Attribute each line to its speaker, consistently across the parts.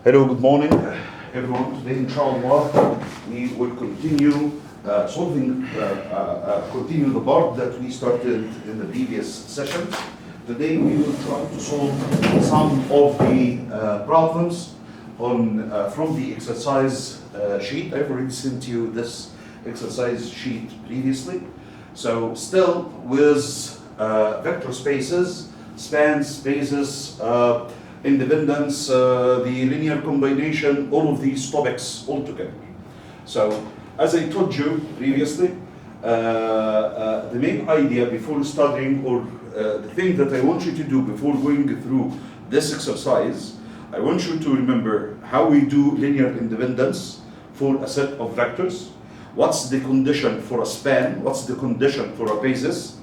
Speaker 1: Hello, good morning, everyone. Today, inshallah, we will continue continue the part that we started in the previous session. Today, we will try to solve some of the problems from the exercise sheet. I've already sent you this exercise sheet previously. So, still with vector spaces, span spaces, independence, the linear combination, all of these topics all together. So, as I told you previously, the main idea before studying, or the thing that I want you to do before going through this exercise, I want you to remember how we do linear independence for a set of vectors, what's the condition for a span, what's the condition for a basis,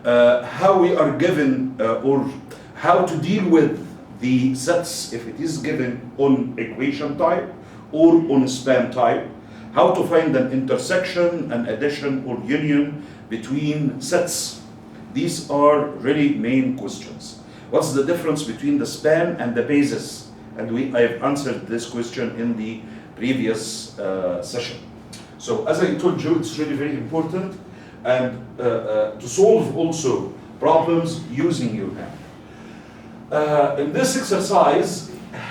Speaker 1: how we are given or how to deal with the sets if it is given on equation type or on span type, how to find an intersection, an addition or union between sets. These are really main questions. What's the difference between the span and the basis? And I've answered this question in the previous session. So as I told you, it's really very important and to solve also problems using your hand. In this exercise,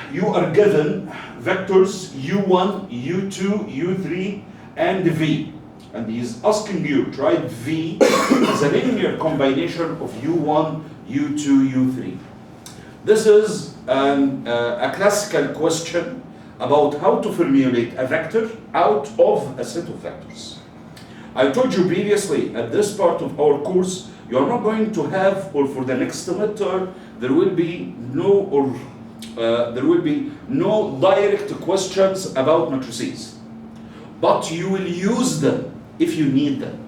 Speaker 1: you are given vectors u1, u2, u3, and v. And he's asking you to write v as a linear combination of u1, u2, u3. This is a classical question about how to formulate a vector out of a set of vectors. I told you previously at this part of our course, you are not going to have, or for the next semester, there will be no direct questions about matrices, but you will use them if you need them.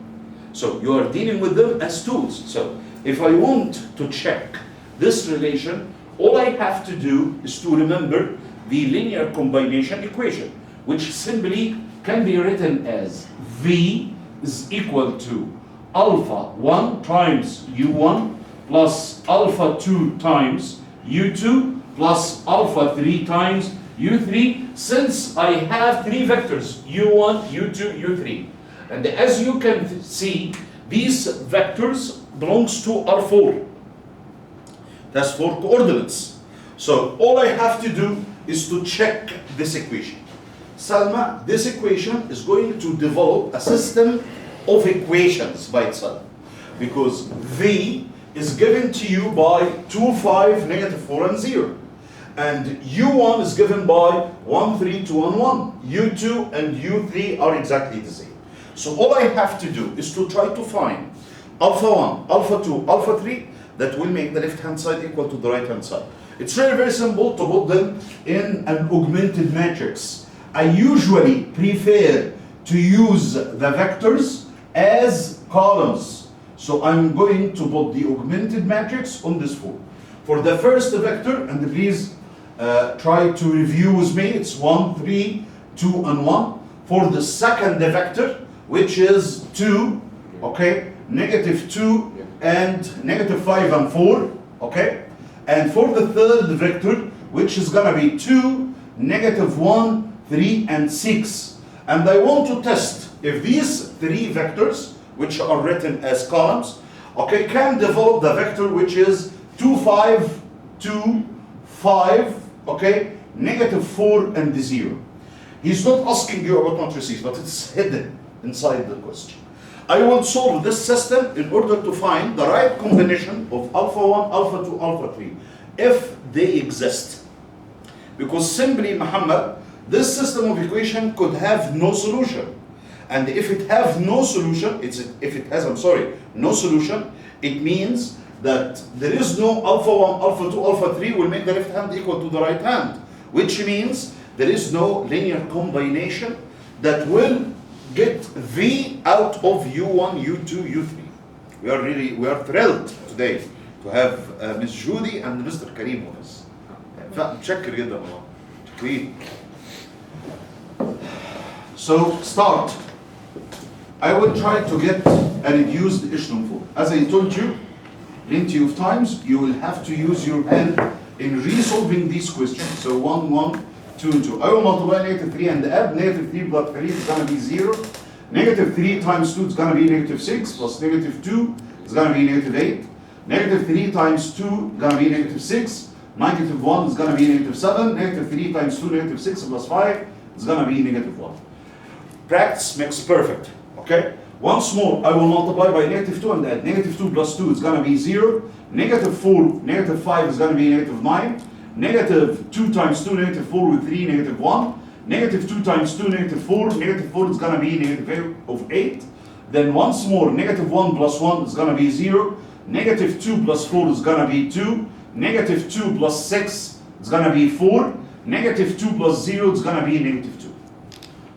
Speaker 1: So you are dealing with them as tools. So if I want to check this relation, all I have to do is to remember the linear combination equation, which simply can be written as V is equal to alpha 1 times u1 plus alpha 2 times u2 plus alpha 3 times u3, since I have three vectors, u1, u2, u3. And as you can see, these vectors belongs to R4. That's 4 coordinates. So all I have to do is to check this equation. Salma, this equation is going to develop a system of equations by itself, because V is given to you by 2, 5, negative 4, and 0. And U1 is given by 1, 3, 2, and 1. U2 and U3 are exactly the same. So all I have to do is to try to find alpha 1, alpha 2, alpha 3 that will make the left-hand side equal to the right-hand side. It's very, very simple to put them in an augmented matrix. I usually prefer to use the vectors as columns. So I'm going to put the augmented matrix on this form. For the first vector, and please try to review with me, it's 1, 3, 2, and 1. For the second vector, which is 2, okay, negative 2, and negative 5 and 4, okay? And for the third vector, which is gonna be 2, negative 1, 3, and 6. And I want to test if these three vectors, which are written as columns, okay, can develop the vector which is 2, 5, 2, 5, okay, negative 4, and 0. He's not asking you about matrices, but it's hidden inside the question. I will solve this system in order to find the right combination of alpha 1, alpha 2, alpha 3, if they exist. Because simply, Muhammad, this system of equation could have no solution. And if it has no solution, no solution, it means that there is no alpha 1, alpha 2, alpha 3 will make the left hand equal to the right hand, which means there is no linear combination that will get V out of U1, U2, U3. We are thrilled today to have Ms. Judy and Mr. Karim with us. متشكر جدا والله. شكرين. So start. I will try to get a reduced echelon form. As I told you plenty of times, you will have to use your hand in resolving these questions. So 1, 1,
Speaker 2: 2 and 2. I will multiply negative 3 and add. Negative 3 plus 3 is going to be 0. Negative 3 times 2 is going to be negative 6, plus negative 2 is going to be negative 8. Negative 3 times 2 is going to be negative 6. Negative 1 is going to be negative 7. Negative 3 times 2, negative 6 plus 5 is going to be negative 1. Practice makes perfect. Okay? Once more, I will multiply by negative 2 and add. Negative 2 plus 2 is going to be 0. Negative 4, negative 5 is going to be negative 9. Negative 2 times 2, negative 4 with 3, negative 1. Negative 2 times 2, negative 4. Negative 4 is going to be negative of 8. Then once more, negative 1 plus 1 is going to be 0. Negative 2 plus 4 is going to be 2. Negative 2 plus 6 is going to be 4. Negative 2 plus 0 is going to be negative 2.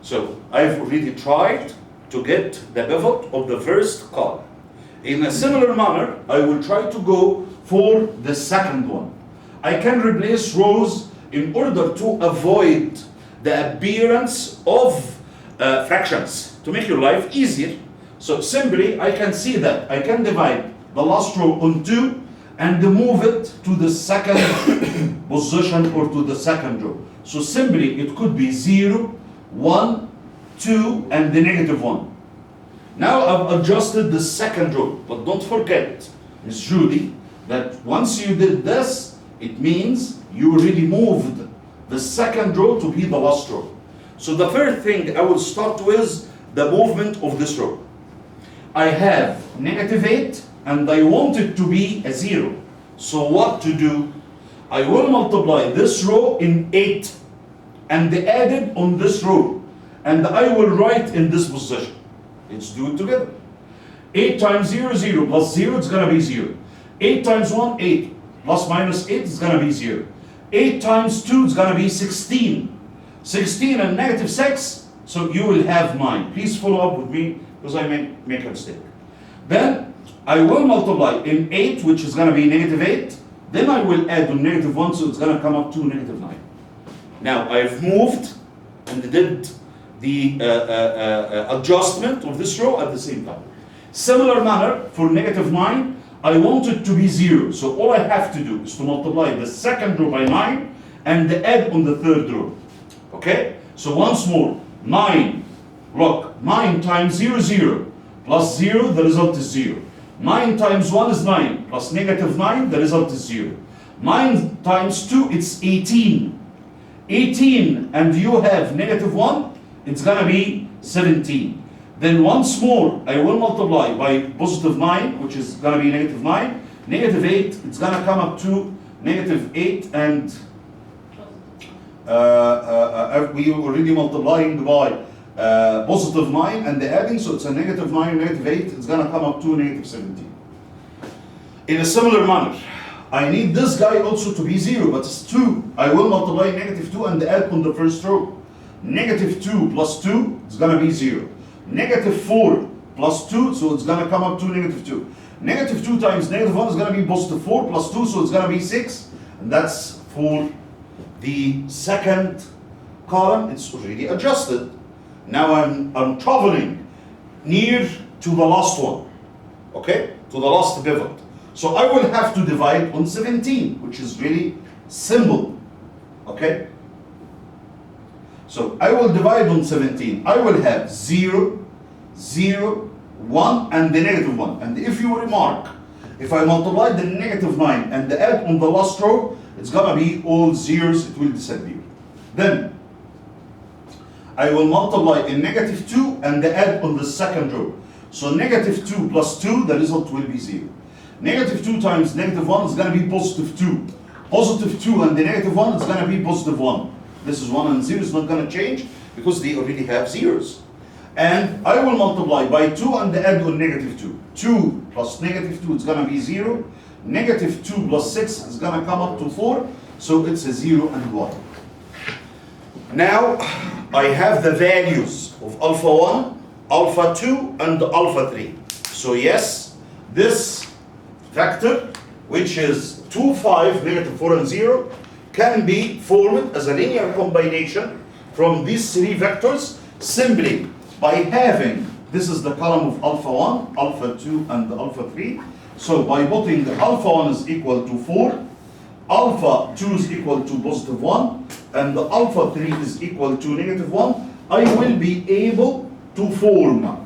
Speaker 2: So I've already tried to get the pivot of the first column. In a similar manner, I will try to go for the second one. I can replace rows in order to avoid the appearance of fractions to make your life easier. So simply, I can see that I can divide the last row on 2 and move it to the second position or to the second row. So simply, it could be 0, 1, 2, and the negative 1. Now I've adjusted the second row, but don't forget, Miss Judy, that once you did this, it means you already moved the second row to be the last row. So the first thing I will start with the movement of this row. I have negative 8 and I want it to be a 0. So what to do? I will multiply this row in 8 and add it on this row. And I will write in this position. Let's do it together. 8 times 0, 0, plus 0, it's going to be 0. 8 times 1, 8, plus minus 8 is going to be 0. 8 times 2 is going to be 16. 16 and negative 6, so you will have 9. Please follow up with me because I may make a mistake. Then I will multiply in 8, which is going to be negative 8. Then I will add on negative 1, so it's going to come up to negative 9. Now I've moved and did the adjustment of this row at the same time. Similar manner for negative 9, I want it to be 0. So all I have to do is to multiply the second row by 9 and add on the third row. Okay? So once more, 9, look, 9 times 0, 0, plus 0, the result is 0. 9 times 1 is 9, plus negative 9, the result is 0. 9 times 2, it's 18. 18, and you have negative 1, it's going to be 17. Then once more, I will multiply by positive 9, which is going to be negative 9. Negative 8, it's going to come up to negative 8, and we already multiplying by positive 9 and the adding, so it's a negative 9, negative 8, it's going to come up to negative 17. In a similar manner, I need this guy also to be 0, but it's 2. I will multiply negative 2 and add on the first row. Negative 2 plus 2 is going to be 0. Negative 4 plus 2, so it's going to come up to negative 2. Negative 2 times negative 1 is going to be positive 4 plus 2, so it's going to be 6. And that's for the second column. It's already adjusted. Now I'm traveling near to the last one, okay? To the last pivot. So I will have to divide on 17, which is really simple, okay? So I will divide on 17. I will have 0, 0, 1, and the negative 1. And if you remark, if I multiply the negative 9 and add on the last row, it's going to be all zeros, it will disappear. Then I will multiply in negative 2 and add on the second row. So negative 2 plus 2, the result will be 0. Negative 2 times negative 1 is going to be positive 2. Positive 2 and the negative 1 is going to be positive 1. This is 1 and 0 is not going to change because they already have zeros. And I will multiply by 2 and add on negative 2. 2 plus negative 2 is going to be 0. Negative 2 plus 6 is going to come up to 4. So it's a 0 and 1. Now I have the values of alpha 1, alpha 2, and alpha 3. So yes, this vector, which is 2, 5, negative 4, and 0, can be formed as a linear combination from these three vectors simply by having, this is the column of alpha 1, alpha 2, and alpha 3. So by putting the alpha 1 is equal to 4, alpha 2 is equal to positive 1, and the alpha 3 is equal to negative 1, I will be able to form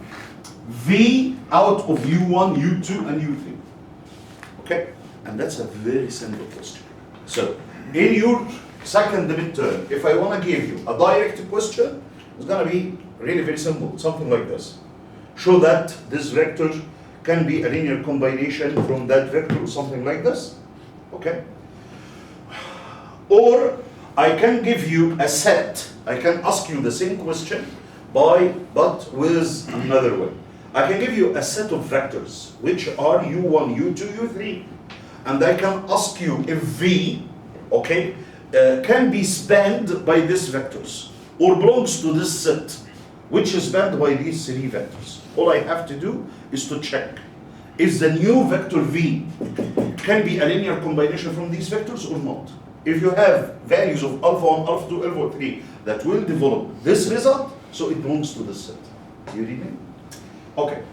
Speaker 2: V out of U1, U2, and U3. Okay? And that's a very simple question. So, in your second midterm, if I want to give you a direct question, it's going to be really very simple, something like this. Show that this vector can be a linear combination from that vector or something like this. Okay? Or I can give you a set. I can ask you the same question, but with another way. I can give you a set of vectors, which are U1, U2, U3. And I can ask you if V, okay, can be spanned by these vectors, or belongs to this set, which is spanned by these three vectors. All I have to do is to check, is the new vector V can be a linear combination from these vectors or not? If you have values of alpha 1, alpha 2, alpha 3 that will develop this result, so it belongs to this set. Do you read me? Okay.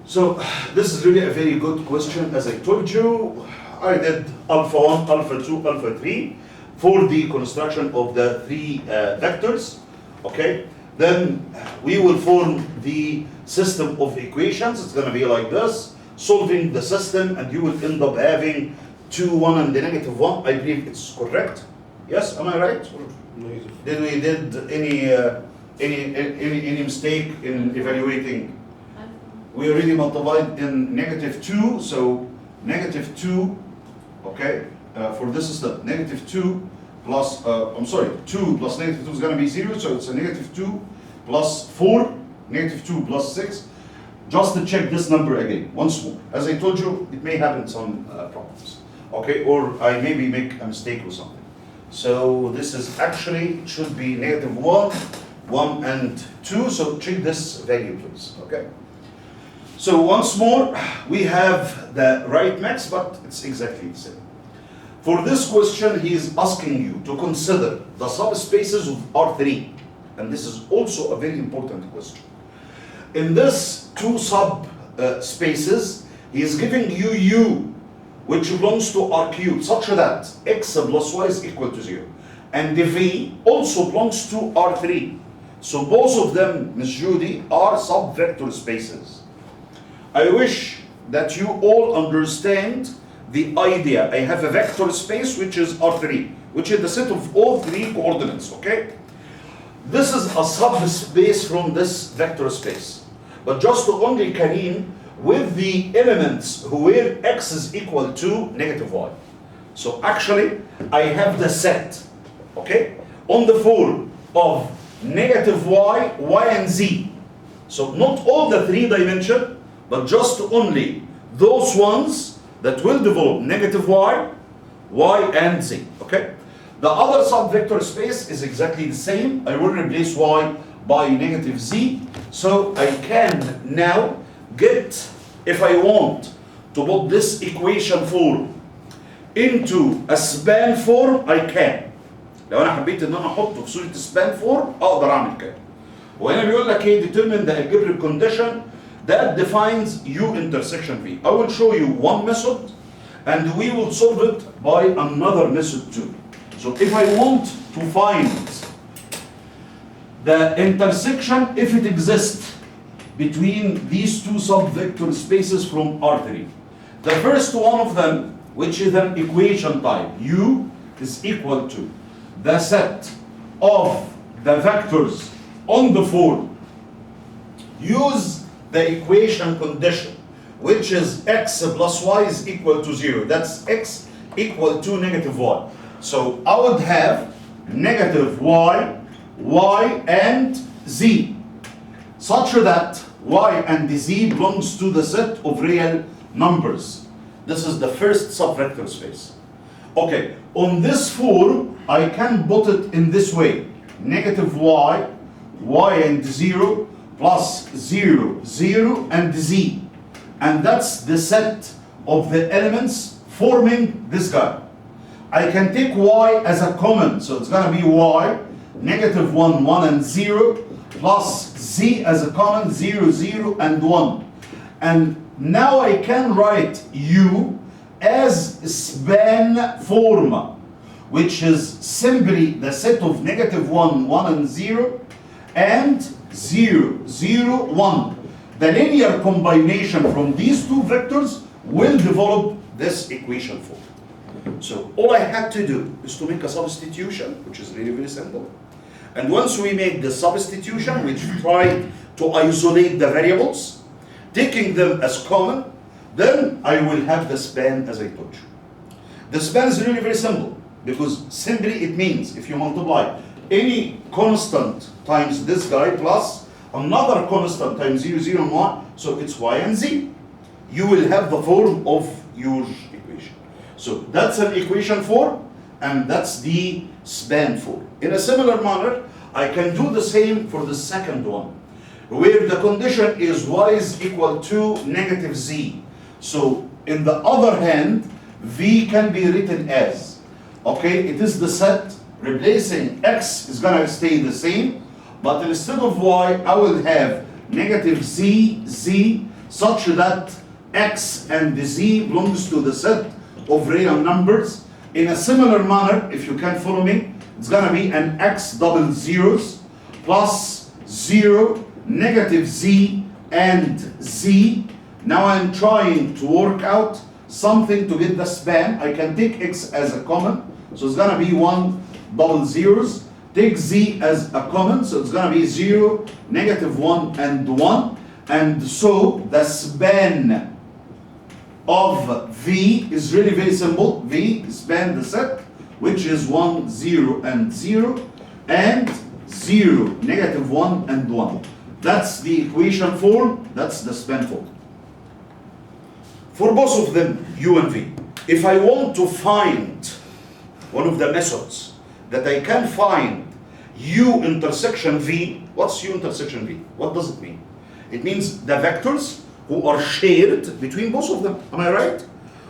Speaker 2: So this is really a very good question. As I told you, I did alpha 1, alpha 2, alpha 3 for the construction of the three vectors. Okay. Then we will form the system of equations. It's going to be like this, solving the system, and you will end up having 2, 1, and the negative 1. I believe it's correct. Yes, am I right? Did we did any mistake in evaluating? We already multiplied in negative 2, so negative 2, okay, for this is the negative 2 plus, 2 plus negative 2 is going to be 0, so it's a negative 2 plus 4, negative 2 plus 6. Just to check this number again, once more. As I told you, it may happen some problems, okay, or I maybe make a mistake or something. So this is actually, should be negative 1, 1 and 2, so check this value please, okay. So once more, we have the right max, but it's exactly the same. For this question, he is asking you to consider the subspaces of R3. And this is also a very important question. In this two subspaces, he is giving you U, which belongs to R cubed, such that x plus y is equal to 0. And the V also belongs to R3. So both of them, Ms. Judy, are subvector spaces. I wish that you all understand the idea. I have a vector space which is R3, which is the set of all three coordinates, okay? This is a subspace from this vector space. But just to only Karim with the elements where x is equal to negative y. So actually, I have the set, okay, on the form of negative y, y and z. So not all the three dimension, but just only those ones that will develop negative y, y and z, okay? The other subvector space is exactly the same. I will replace y by negative z. So I can now get, if I want to put this equation form into a span form, I can. لو انا حبيت ان انا احطه في صورة span form اقدر اعمل كده. وهنا بيقول لك ايه determine the algebraic condition that defines U intersection V. I will show you one method and we will solve it by another method too. So if I want to find the intersection, if it exists between these two subvector spaces from R3. The first one of them, which is an equation type, U is equal to the set of the vectors on the form. Use the equation condition, which is x plus y is equal to 0. That's x equal to negative y. So I would have negative y, y and z, such that y and z belongs to the set of real numbers. This is the first subvector space. Okay, on this form, I can put it in this way. Negative y, y and 0, plus 0, 0, and z. And that's the set of the elements forming this guy. I can take y as a common, so it's going to be y, negative 1, 1, and 0, plus z as a common, 0, 0, and 1. And now I can write u as span form, which is simply the set of -1, 1 and 0, and 0, 0, 1. The linear combination from these two vectors will develop this equation form. So all I had to do is to make a substitution, which is really very simple. And once we make the substitution, which tried to isolate the variables, taking them as common, then I will have the span as I told you. The span is really very simple, because simply it means if you multiply any constant times this guy plus another constant times 0, 0, and 1, so it's y and z. You will have the form of your equation. So that's an equation form, and that's the span form. In a similar manner, I can do the same for the second one, where the condition is y is equal to -z. So in the other hand, v can be written as, okay, it is the set, replacing x is gonna stay the same, but instead of y, I will have -z such that x and the z belongs to the set of real numbers. In a similar manner, if you can follow me, it's gonna be an x double zeros plus 0, -z and z. Now I'm trying to work out something to get the span. I can take x as a common, so it's gonna be 1 double zeros. Take z as a common, so it's gonna be 0, -1 and 1. And so the span of v is really very simple. V span the set, which is 1, 0, and 0, and 0, -1 and 1. That's the equation form, that's the span form. For both of them, u and v, if I want to find one of the methods that I can find u intersection v, what's u intersection v? What does it mean? It means the vectors who are shared between both of them. Am I right?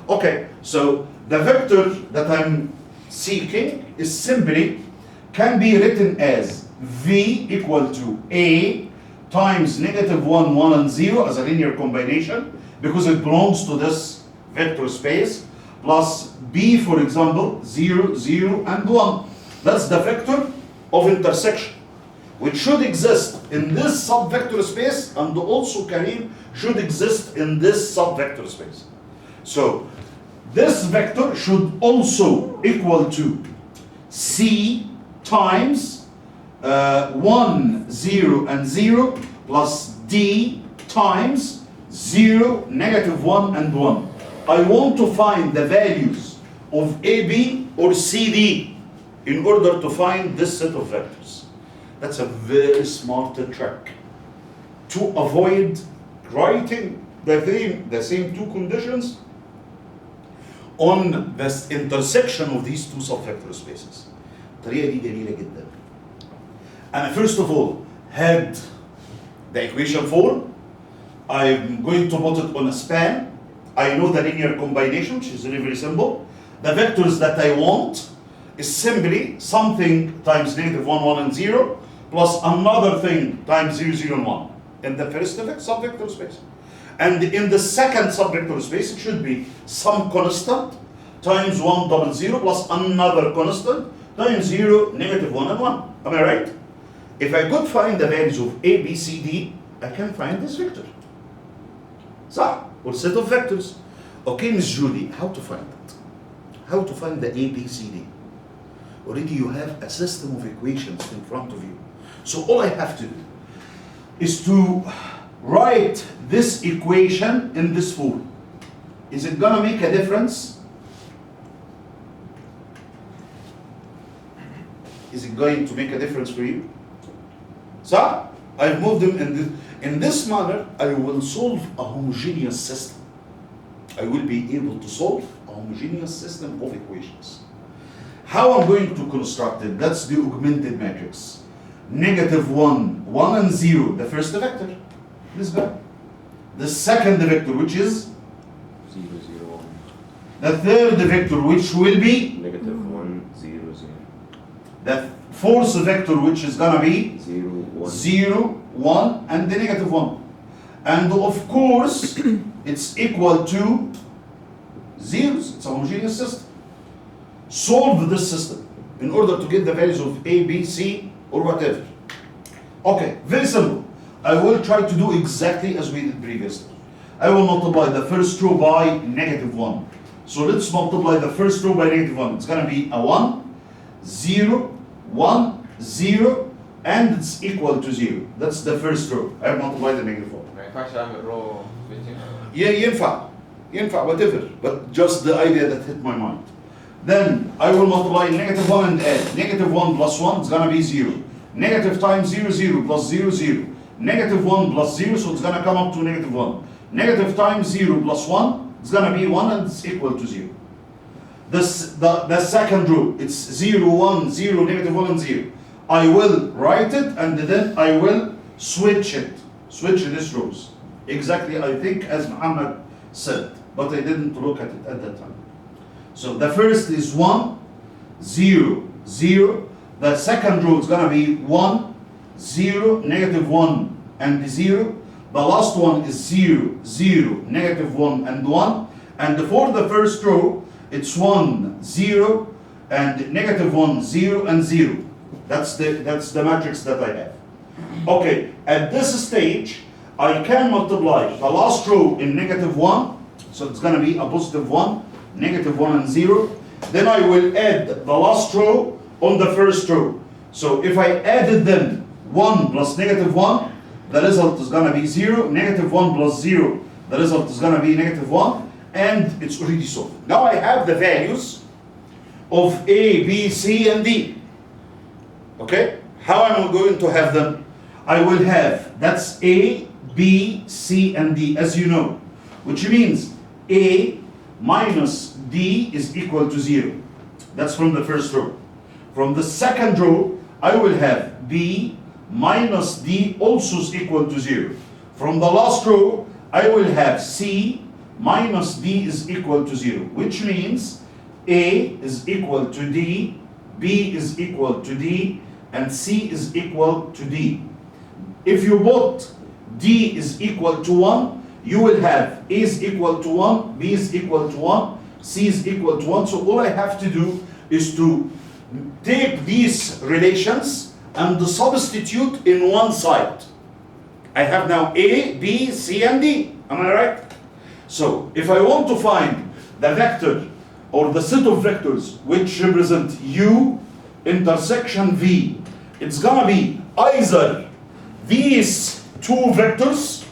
Speaker 2: Okay, so the vector that I'm seeking is simply can be written as v equal to a times -1, 1, and 0 as a linear combination, because it belongs to this vector space, plus b, for example, 0, 0, and 1. That's the vector of intersection, which should exist in this subvector space, and also, Karim, should exist in this subvector space. So this vector should also equal to c times 1, 0, and 0 plus d times 0, -1, and 1. I want to find the values of AB or CD in order to find this set of vectors. That's a very smart trick to avoid writing the same two conditions on the intersection of these two subvector spaces. الطريقة دي جميلة جدا. And first of all, had the equation form. I'm going to put it on a span. I know the linear combination, which is really very simple. The vectors that I want is simply something times -1, 1, and 0, plus another thing times 0, 0, and 1 in the first subvector space. And in the second subvector space, it should be some constant times 1 double 0 plus another constant times 0, -1, and 1. Am I right? If I could find the values of A, B, C, D, I can find this vector. صح? Or set of vectors. Okay, Miss Judy, how to find it? How to find the A, B, C, D? Already you have a system of equations in front of you. So all I have to do is to write this equation in this form. Is it gonna make a difference? Is it going to make a difference for you? So I've moved them in this manner. I will solve a homogeneous system. I will be able to solve a homogeneous system of equations. How I'm going to construct it? That's the augmented matrix. -1, 1, and 0, the first vector, this guy. The second vector, which is
Speaker 3: 0, 0, 1.
Speaker 2: the third vector, which will be
Speaker 3: -1, 0, 0.
Speaker 2: the fourth vector, which is gonna be
Speaker 3: 0, 1.
Speaker 2: 0, 1, and the -1. And of course, it's equal to zeros. It's a homogeneous system. Solve this system in order to get the values of A, B, C, or whatever. Okay, very simple. I will try to do exactly as we did previously. I will multiply the first row by -1. So let's multiply the first row by -1. It's going to be a 1, 0, 1, 0, and it's equal to 0. That's the first row. I have multiplied the -1.
Speaker 4: ما ينفعش اعمل رو سبليتنج.
Speaker 2: ينفع whatever, but just the idea that hit my mind. Then I will multiply -1 and add. -1 plus 1 is gonna be 0. Negative times 0, 0 plus 0, 0. -1 plus 0, so it's gonna come up to -1. Negative times 0 plus 1 is gonna be 1 and it's equal to 0. The second row, it's 0, 1, 0, -1 and 0. I will write it and then I will switch it. Switch these rows. Exactly, I think, as Muhammad said, but I didn't look at it at that time. So the first is 1, 0, 0. The second row is going to be 1, 0, -1, and 0. The last one is 0, 0, -1, and 1. And for the first row, it's 1, 0, and -1, 0, and 0. That's the matrix that I have. Okay, at this stage, I can multiply the last row in -1, so it's going to be a +1, -1 and 0. Then I will add the last row on the first row. So if I added them 1 plus -1, the result is going to be 0. -1 plus 0, the result is going to be -1, and it's already solved. Now I have the values of A, B, C, and D. Okay? How am I going to have them? I will have, that's A, B, C, and D, as you know, which means A minus D is equal to 0. That's from the first row. From the second row, I will have B minus D also is equal to 0. From the last row, I will have C minus D is equal to 0, which means A is equal to D, B is equal to D, and C is equal to D. If you put D is equal to 1, you will have A is equal to 1, B is equal to 1, C is equal to 1. So all I have to do is to take these relations and substitute in one side. I have now A, B, C, and D. Am I right? So if I want to find the vector or the set of vectors which represent U intersection V, it's gonna be either these two vectors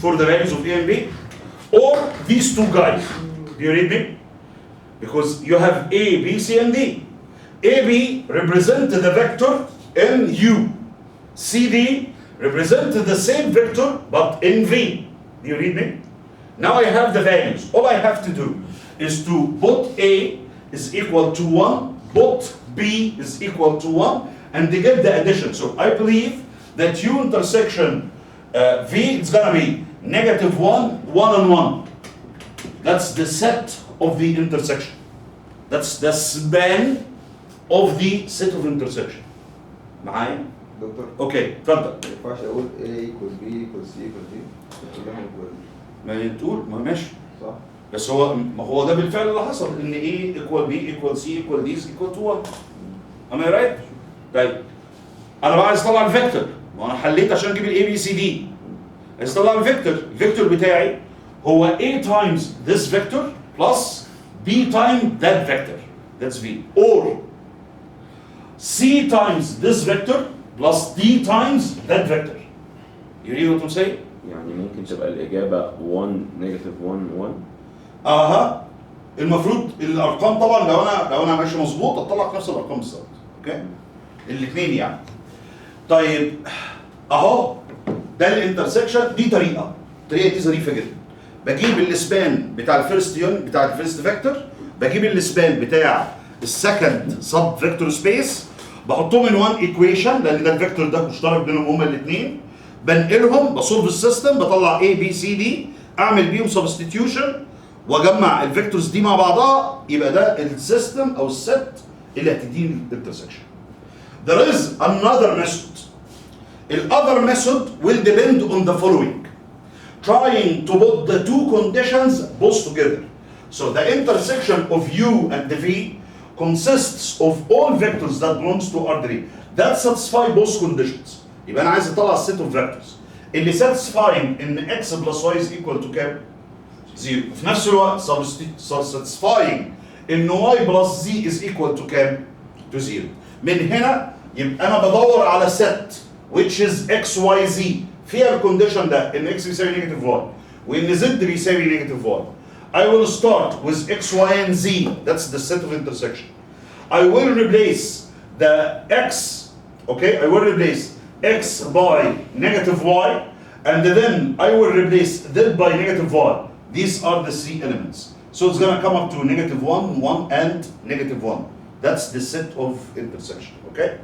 Speaker 2: for the values of A and B, or these two guys. Do you read me? Because you have A, B, C, and D. AB represent the vector in U. CD represent the same vector but in V. Do you read me? Now I have the values. All I have to do is to put A is equal to 1, put B is equal to 1, and they get the addition. So I believe that U intersection V is going to be -1, 1, and 1. That's the set of the intersection. That's the span of the set of intersection. معايا؟
Speaker 5: دكتور
Speaker 2: اوكي اتفضل.
Speaker 5: ما ينفعش اقول A equal B equal C equal D كلهم equal
Speaker 2: ما تقول ما ماشي.
Speaker 5: صح؟
Speaker 2: بس ما هو ده بالفعل اللي حصل ان A equal B equal C equal D is equal to 1. Am I right؟ طيب انا بقى عايز اطلع الفيكتور. ما انا حليت عشان اجيب الاي بي سي دي. عايز اطلع الفيكتور. الفيكتور بتاعي هو A times this vector plus B times that vector. That's V. Or C times this vector plus D times that vector. You read what I'm saying?
Speaker 3: يعني ممكن تبقى الإجابة 1 -1 1.
Speaker 2: اها المفروض الارقام طبعا لو انا ماشي مظبوط اطلع نفس الارقام بالظبط. اوكي؟ الاثنين يعني. طيب اهو ده الانترسكشن. دي الطريقه دي ظريفه جدا. بجيب السبان بتاع الفيرست بتاع الفيرست فيكتور، بجيب السبان بتاع السكند سب فيكتور سبيس، بحطهم ان وان ايكويشن لان ده الفيكتور ده مشترك بينهم هما الاثنين، بنقلهم بصولف السيستم بطلع A B C D، اعمل بيهم سبستيتيوشن واجمع الفيكتورز دي مع بعضها، يبقى ده السيستم او الست اللي هتديني الانترسكشن. There is another method. The other method will depend on the following.
Speaker 1: trying to put the two conditions both together. So the intersection of U and the V consists of all vectors that belongs to R3 that satisfy both conditions. يبقى انا عايز اطلع set of vectors اللي satisfying ان x plus y is equal to كام؟ 0. في نفس الوقت satisfying ان y plus z is equal to كام؟ to 0. من هنا يبقى انا بدور على set which is x y z فيها الكونديشن ده ان x بيساوي نيجاتيف 1 وان z بيساوي نيجاتيف 1. I will start with x, y, and z. That's the set of intersection. I will replace the x, okay? I will replace x by negative y, and then I will replace z by negative y. These are the three elements. So it's gonna come up to negative 1, 1, and negative 1. That's the set of intersection, okay?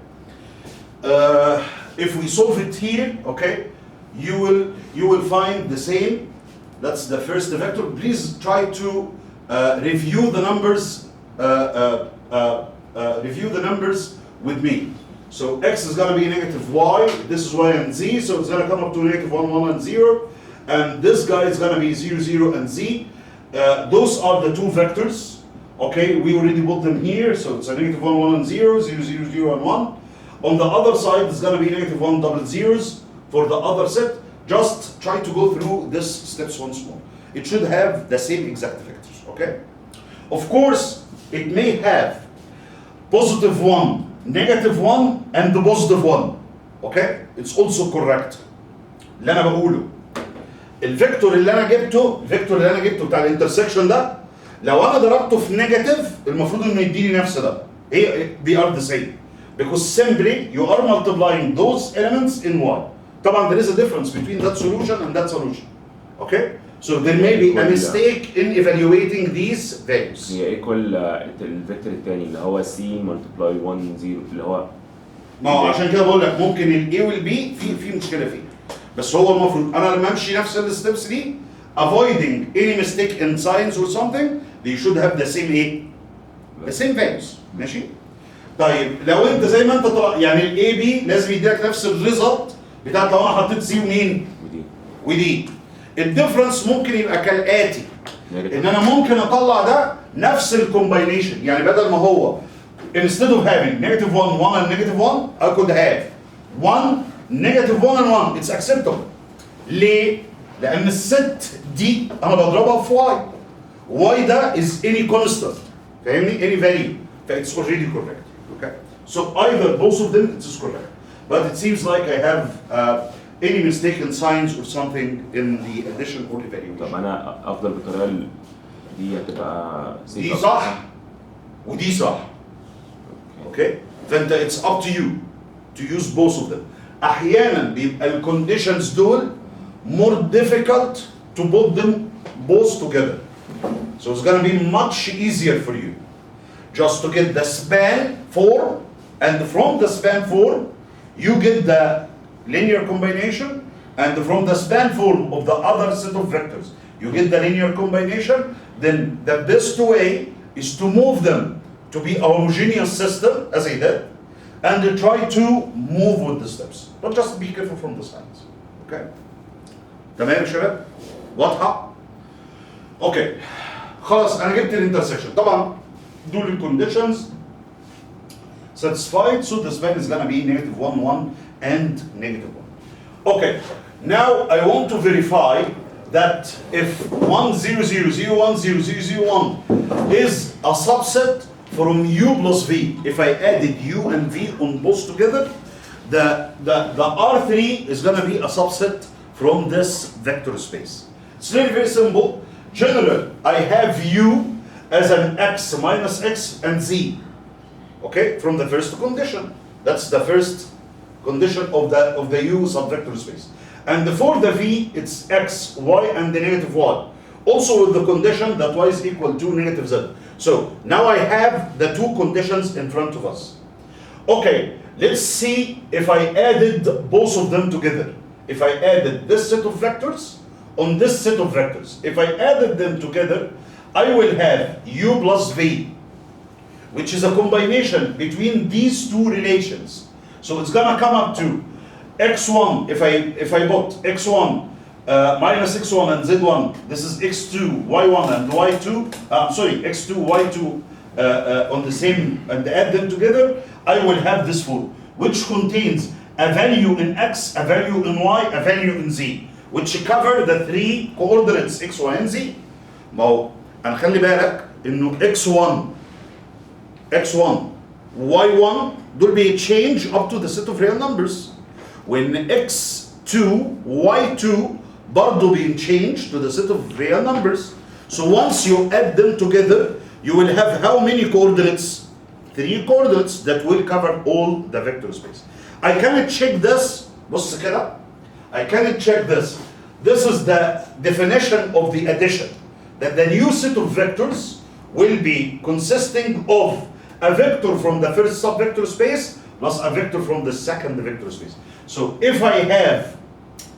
Speaker 1: If we solve it here, okay, you will find the same. That's the first vector. Please try to review the numbers. Review the numbers with me. So x is going to be negative y. This is y and z. So it's going to come up to negative 1, 1, and 0. And this guy is going to be 0, 0, and z. Those are the two vectors. Okay, we already put them here. So it's a negative 1, 1, and 0, 0, 0, 0, and 1. On the other side, it's going to be negative 1 double zeros for the other set. Just try to go through this steps once more. It should have the same exact vectors, okay? Of course, it may have positive 1, negative 1, and the positive 1, okay? It's also correct. اللي أنا بقوله الفيكتور اللي أنا جبته بتاع الانترسكشن ده لو أنا ضربته في نيجاتيف المفروض إنه يديني نفس ده. They are the same because simply you are multiplying those elements in y. طبعا there is a difference between that solution and that solution. Okay? So there may be a mistake in evaluating these values.
Speaker 3: هي ايكوال الفيكتور الثاني اللي هو c multiply 1 0 اللي هو
Speaker 1: ما هو عشان كده بقول لك ممكن ال A وال B في مشكلة فيه. بس هو المفروض انا لما امشي نفس الستبس دي avoiding any mistake in signs or something they should have the same ايه؟ the same values. ماشي؟ طيب لو انت زي ما انت طلع يعني ال A B لازم يديلك نفس الريزلت بتاعت لو انا حطيت سي ومين؟ ودي. الديفرنس ممكن يبقى كالاتي ان انا ممكن اطلع ده نفس الكومباينيشن يعني بدل ما هو instead of having negative 1 1 and negative 1 I could have 1 negative 1 and 1 it's acceptable. ليه؟ لان الست دي انا بضربها في y ده is any constant فاهمني؟ any value it's already correct. Okay? So either both of them it is correct. But it seems like I have any mistaken signs or something in the addition or evaluation.
Speaker 3: طب انا افضل بالطريقه دي هتبقى
Speaker 1: دي صح ودي صح. اوكي؟ فانت it's up to you to use both of them. احيانا بيبقى الكونديشنز دول more difficult to put them both together. So it's gonna be much easier for you just to get the span 4 and from the span 4 you get the linear combination and from the span form of the other set of vectors you get the linear combination. Then the best way is to move them to be a homogeneous system as I did and try to move with the steps but just be careful from the signs. Okay? تمام يا شباب؟ واضحة؟ اوكي خلاص انا جبت الانترسكشن طبعا دول الكونديشنز satisfied so the span is gonna be negative 1 1 and negative 1. Okay, now I want to verify that if 1 0 0 0 1 0 0 0 1 is a subset from U plus V. If I added U and V on both together, the R3 is gonna be a subset from this vector space. It's really very simple. Generally, I have U as an X minus X and Z. Okay, from the first condition. That's the first condition of the U subvector space. And for the V, it's X, Y, and the negative Y. Also with the condition that Y is equal to negative Z. So now I have the two conditions in front of us. Okay, let's see if I added both of them together. If I added this set of vectors on this set of vectors. If I added them together, I will have U plus V, which is a combination between these two relations. So it's gonna come up to x1, if I put x1
Speaker 2: minus x1 and z1. This is x2, y1 and y2. Sorry, x2, y2 on the same, and add them together. I will have this form, which contains a value in x, a value in y, a value in z, which cover the three coordinates x, y, and z. ما هو هنخلي بالك انه x1, y1 دول بيتشينج up to the set of real numbers. When x2, y2 برضه بيتشينج to the set of real numbers. So once you add them together, you will have how many coordinates? 3 coordinates that will cover all the vector space. I cannot check this. بص كده. I cannot check this. This is the definition of the addition. That the new set of vectors will be consisting of a vector from the first subvector space plus a vector from the second vector space. So if I have,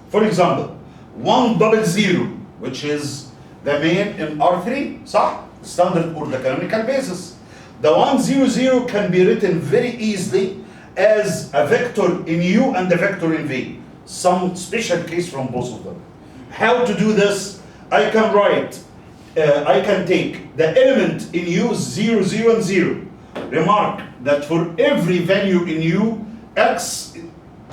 Speaker 2: for example, 100, which is the main in R3, صح? Standard or the canonical basis. The 100 can be written very easily as a vector in U and a vector in V. Some special case from both of them. How to do this? I can write, I can take the element in U 0, 0, and 0. Remark that for every value in U, X,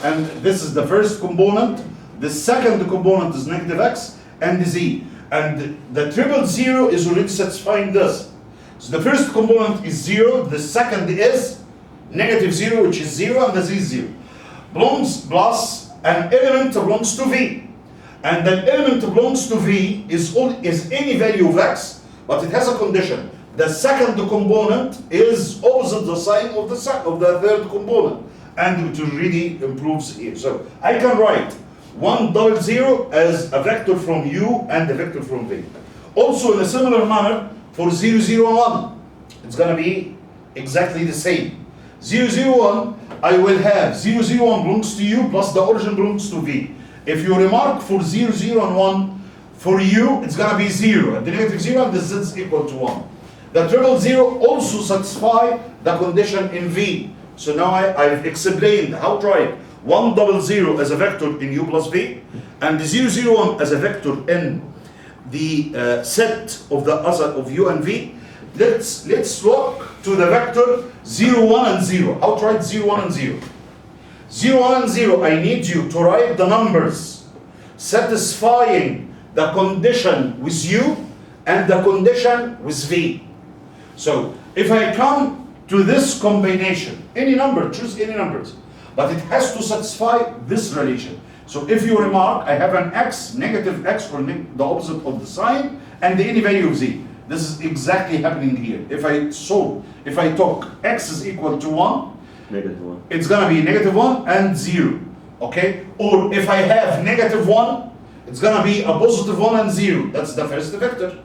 Speaker 2: and this is the first component, the second component is negative X and Z. And the 000 is already satisfying this. So the first component is 0, the second is negative 0, which is 0, and the Z is 0. Belongs plus an element belongs to V. And that element belongs to V is any value of X, but it has a condition. The second component is opposite the sign of the third component, and it really improves here. So I can write 100 as a vector from U and a vector from V. Also in a similar manner for 001, it's going to be exactly the same. 001, I will have 001 belongs to U plus the origin belongs to V. If you remark for 0, 0, and 1, for U, it's going to be 0, and the negative 0, and the Z is equal to 1. The 000 also satisfy the condition in V. So now I've explained how to write 100 as a vector in U plus V, and the 001 as a vector in the set of the other of U and V. Let's look to the vector 0, 1, and 0. How to write 0, 1, and 0? 0, 1, and 0, I need you to write the numbers satisfying the condition with U and the condition with V. So if I come to this combination, any number, choose any numbers, but it has to satisfy this relation. So if you remark, I have an X, negative X, or the opposite of the sign, and any value of Z. This is exactly happening here. If I took X is equal to 1,
Speaker 3: Negative 1.
Speaker 2: it's gonna be negative 1 and 0, okay? Or if I have negative 1, it's gonna be a positive 1 and 0. That's the first vector.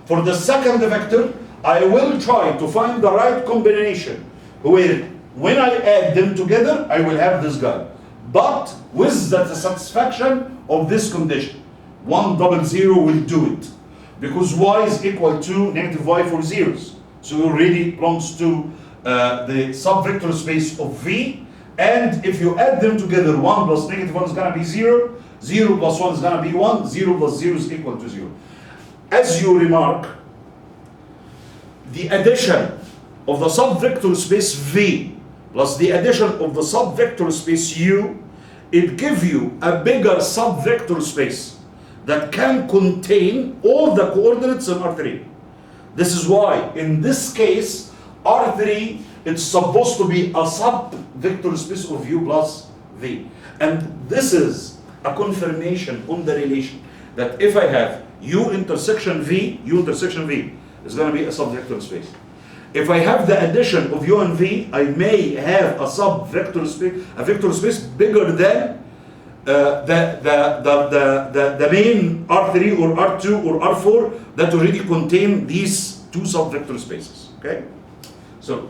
Speaker 2: For the second vector, I will try to find the right combination where when I add them together, I will have this guy. But with the satisfaction of this condition, 100 will do it. Because y is equal to negative y for zeros. So it already belongs to the subvector space of V. And if you add them together, 1 plus negative 1 is going to be 0. 0 plus 1 is going to be 1. 0 plus 0 is equal to 0. As you remark, the addition of the subvector space V plus the addition of the subvector space U, it gives you a bigger subvector space that can contain all the coordinates in R3. This is why, in this case, R3, it's supposed to be a subvector space of U plus V. And this is a confirmation on the relation that if I have U intersection V is going to be a subvector space. If I have the addition of U and V, I may have a subvector space, a vector space bigger than the main R3 or R2 or R4 that already contain these two subvector spaces. Okay, so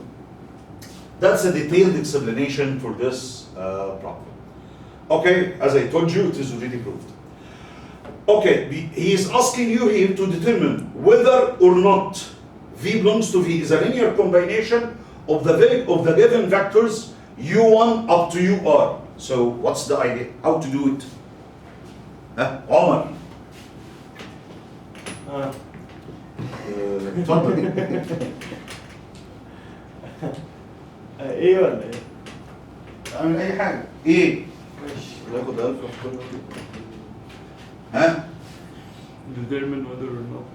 Speaker 2: that's a detailed explanation for this problem. Okay, as I told you, it is already proved. Okay, he is asking you here to determine whether or not V belongs to V is a linear combination of the given vectors U1 up to UR. So what's the idea? How to do it? ها عمر اتفضل.
Speaker 6: ايه ولا ايه؟
Speaker 2: اعمل اي حاجه. ايه؟
Speaker 6: ماشي.
Speaker 5: ناخد الفا في كل
Speaker 2: ها؟
Speaker 6: determine whether or not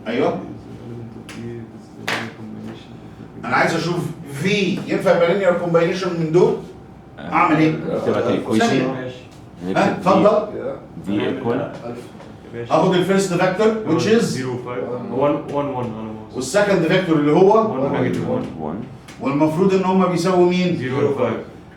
Speaker 2: أيوة.
Speaker 6: is an element of A, this is a linear combination.
Speaker 2: انا عايز اشوف في ينفع يبقى لينير كومباينيشن من دول؟ اعمل ايه؟
Speaker 3: اكتبها الايكويشن
Speaker 6: ماشي.
Speaker 2: ها اتفضل.
Speaker 3: في ايكوال
Speaker 5: الفا.
Speaker 2: اخد الفيرست فيكتور which is
Speaker 6: 0 5 1 1 1 انا
Speaker 2: والسكند فيكتور اللي هو
Speaker 6: 1 نيجاتيف 1
Speaker 3: 1
Speaker 2: والمفروض ان هم بيساووا مين؟
Speaker 6: 0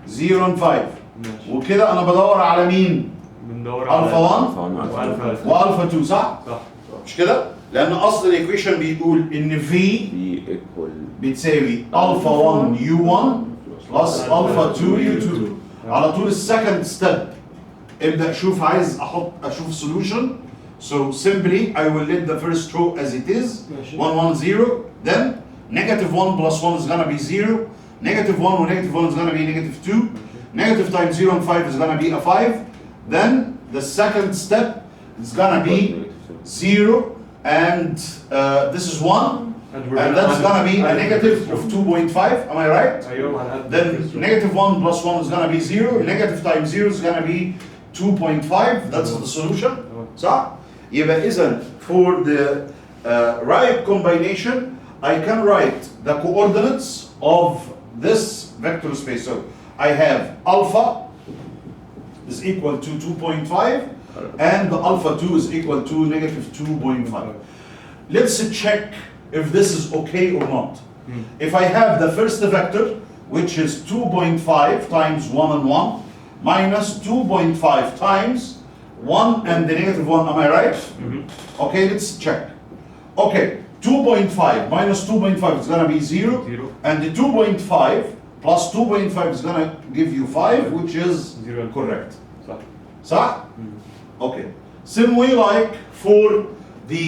Speaker 6: 5
Speaker 2: 0 و 5
Speaker 6: ماشي.
Speaker 2: وكده انا بدور على مين؟
Speaker 6: بندور على
Speaker 2: الفا 1
Speaker 6: والفا
Speaker 2: والفا 2 صح؟
Speaker 6: صح.
Speaker 2: مش كده؟ لان اصل الايكويشن بيقول ان في
Speaker 3: في ايكوال
Speaker 2: بتساوي الفا 1 يو 1 بلس الفا 2 يو 2. على طول السكند ستيب ابدا شوف عايز اشوف solution. So simply I will let the first row as it is
Speaker 6: ماشي.
Speaker 2: 1 1 0 then negative 1 plus 1 is gonna be 0 negative 1 و negative 1 is gonna be negative 2 negative times 0 and 5 is gonna be a 5 then the second step is gonna be 0 and this is 1 and that's gonna be a negative of 2.5. Am I right?
Speaker 6: ايوه هنقدم
Speaker 2: Then negative 1 plus 1 is gonna be 0. Negative times 0 is gonna be 2.5. That's the solution. صح؟ يبقى إذا for the right combination I can write the coordinates of this vector space. So I have alpha is equal to 2.5 and the alpha 2 is equal to negative 2.5. Let's check if this is okay or not. If I have the first vector, which is 2.5 times 1 and 1, minus 2.5 times 1 and the negative 1, am I right? Okay, let's check. Okay, 2.5 minus 2.5 is gonna be 0,
Speaker 6: Zero.
Speaker 2: and the 2.5 plus 2.5 is gonna give you 5, which is
Speaker 6: 0
Speaker 2: correct.
Speaker 6: صح.
Speaker 2: صح? Okay. Same way like for the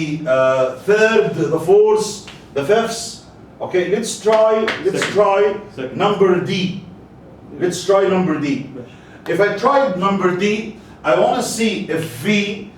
Speaker 2: third, the fourth, the fifth. Okay, let's try
Speaker 6: Second.
Speaker 2: number D. Let's try number D. If I tried number D, I want to see if V